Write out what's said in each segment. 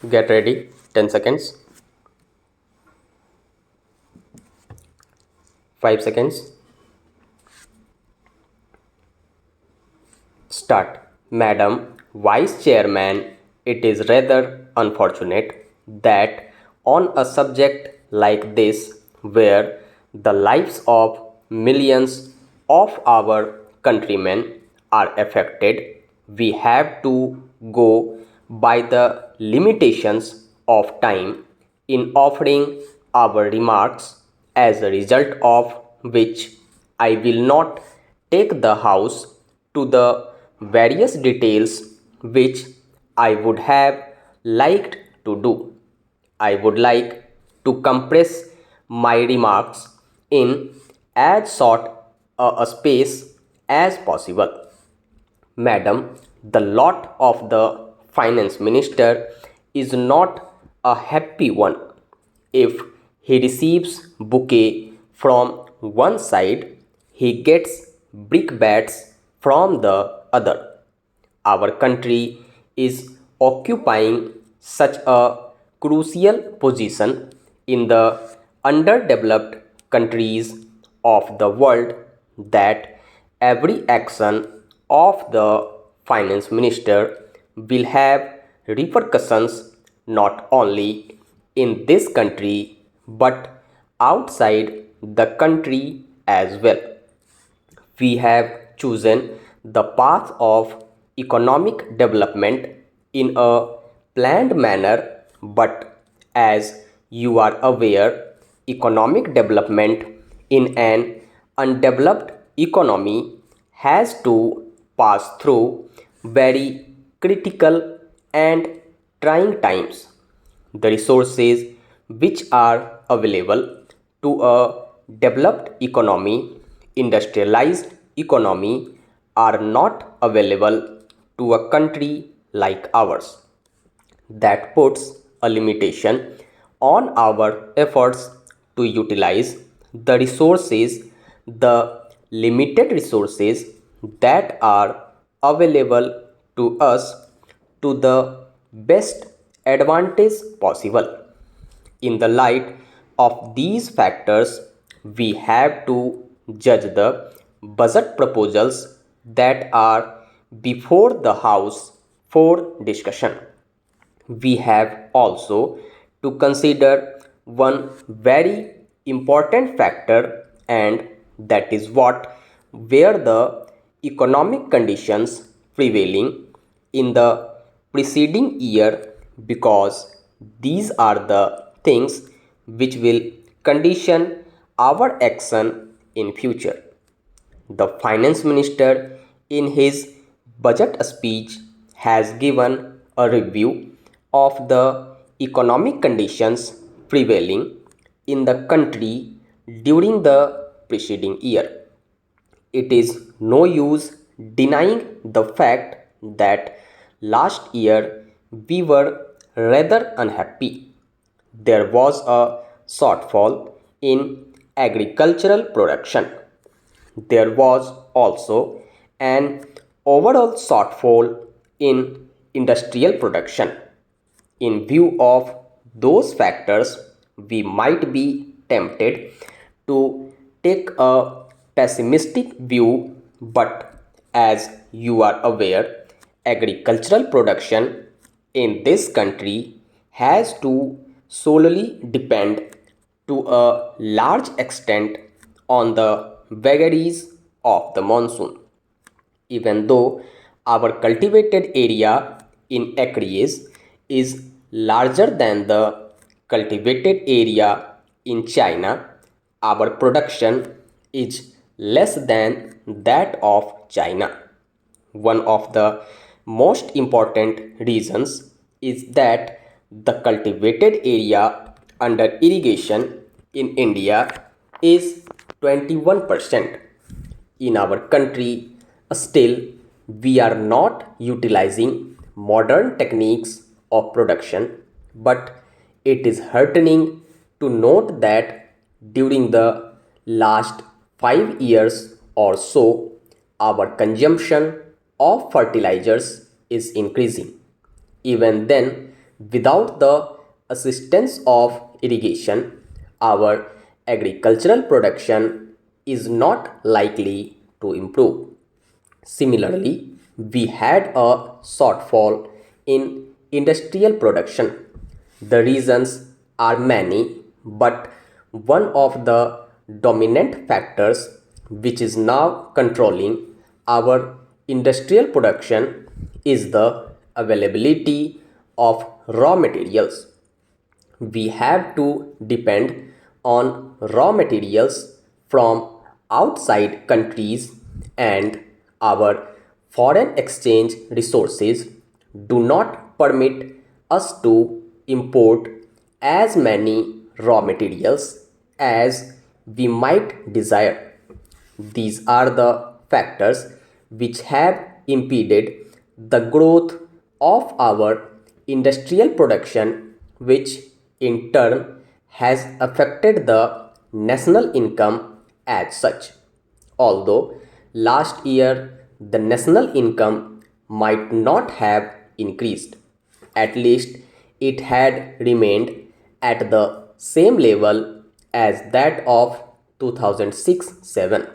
Get ready. 10 seconds. 5 seconds. Start. Madam Vice Chairman, it is rather unfortunate that on a subject like this, where the lives of millions of our countrymen are affected, we have to go by the limitations of time in offering our remarks, as a result of which I will not take the House to the various details which I would have liked to do. I would like to compress my remarks in as short a space as possible. Madam, the lot of the finance minister is not a happy one. If he receives bouquet from one side, he gets brickbats from the other. Our country is occupying such a crucial position in the underdeveloped countries of the world that every action of the finance minister will have repercussions not only in this country but outside the country as well. We have chosen the path of economic development in a planned manner, but as you are aware, economic development in an undeveloped economy has to pass through very critical and trying times. The resources which are available to a developed economy, industrialized economy, are not available to a country like ours. That puts a limitation on our efforts to utilize the resources, the limited resources that are available to us to the best advantage possible. In the light of these factors, we have to judge the budget proposals that are before the House for discussion. We have also to consider one very important factor, and that is what were the economic conditions prevailing in the preceding year, because these are the things which will condition our action in future. The finance minister, in his budget speech, has given a review of the economic conditions prevailing in the country during the preceding year. It is no use denying the fact that last year we were rather unhappy. There was a shortfall in agricultural production. There was also an overall shortfall in industrial production. In view of those factors, we might be tempted to take a pessimistic view, but as you are aware, agricultural production in this country has to solely depend to a large extent on the vagaries of the monsoon. Even though our cultivated area in acres is larger than the cultivated area in China, our production is less than that of China. One of the most important reasons is that the cultivated area under irrigation in India is 21%. In our country, still, we are not utilizing modern techniques of production, but it is heartening to note that during the last 5 years or so, our consumption of fertilizers is increasing. Even then, Without the assistance of irrigation, our agricultural production is not likely to improve. Similarly, we had a shortfall in industrial production. The reasons are many, but one of the dominant factors which is now controlling our industrial production is the availability of raw materials. We have to depend on raw materials from outside countries, and our foreign exchange resources do not permit us to import as many raw materials as we might desire. These are the factors which have impeded the growth of our industrial production, which in turn has affected the national income as such. Although last year the national income might not have increased, at least it had remained at the same level as that of 2006-7.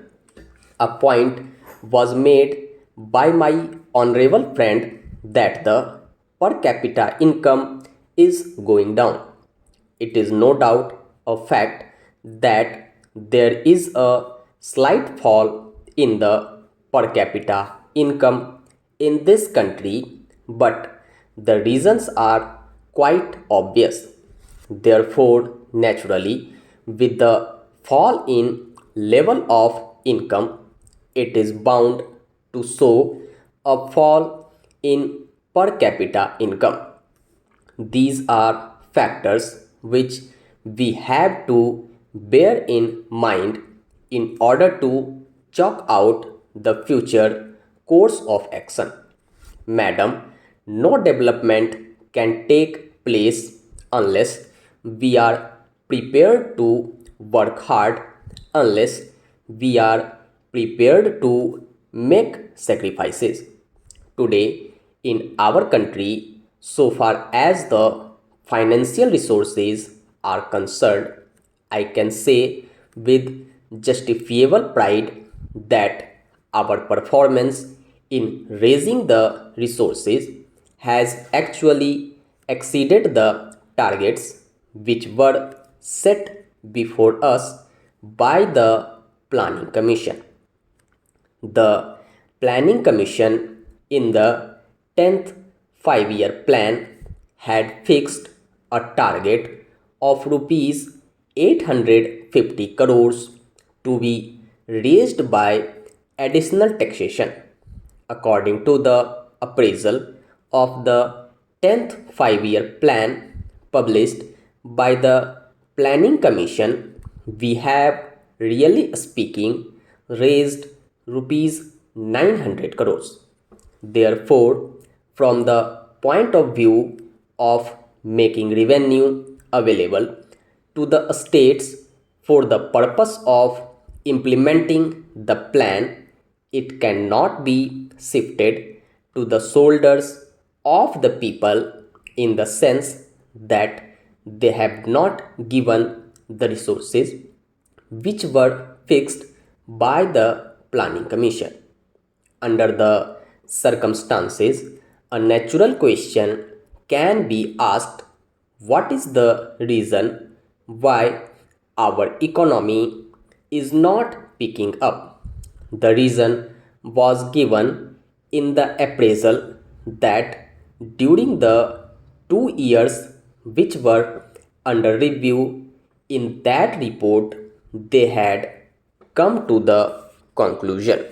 A point was made by my honorable friend that the per capita income is going down. It is no doubt a fact that there is a slight fall in the per capita income in this country, but the reasons are quite obvious. Therefore, naturally, with the fall in level of income, it is bound to show a fall in per capita income. These are factors which we have to bear in mind in order to chalk out the future course of action. Madam, no development can take place unless we are prepared to work hard, unless we are prepared to make sacrifices. Today, in our country, so far as the financial resources are concerned, I can say with justifiable pride that our performance in raising the resources has actually exceeded the targets which were set before us by the Planning Commission. The Planning Commission in the 10th 5-year plan had fixed a target of rupees 850 crores to be raised by additional taxation. According to the appraisal of the 10th 5-year plan published by the Planning Commission, we have, really speaking, raised rupees 900 crores. Therefore, from the point of view of making revenue available to the states for the purpose of implementing the plan, it cannot be shifted to the shoulders of the people in the sense that they have not given the resources which were fixed by the Planning Commission. Under the circumstances, a natural question can be asked: what is the reason why our economy is not picking up? The reason was given in the appraisal that during the 2 years which were under review, in that report they had come to the conclusion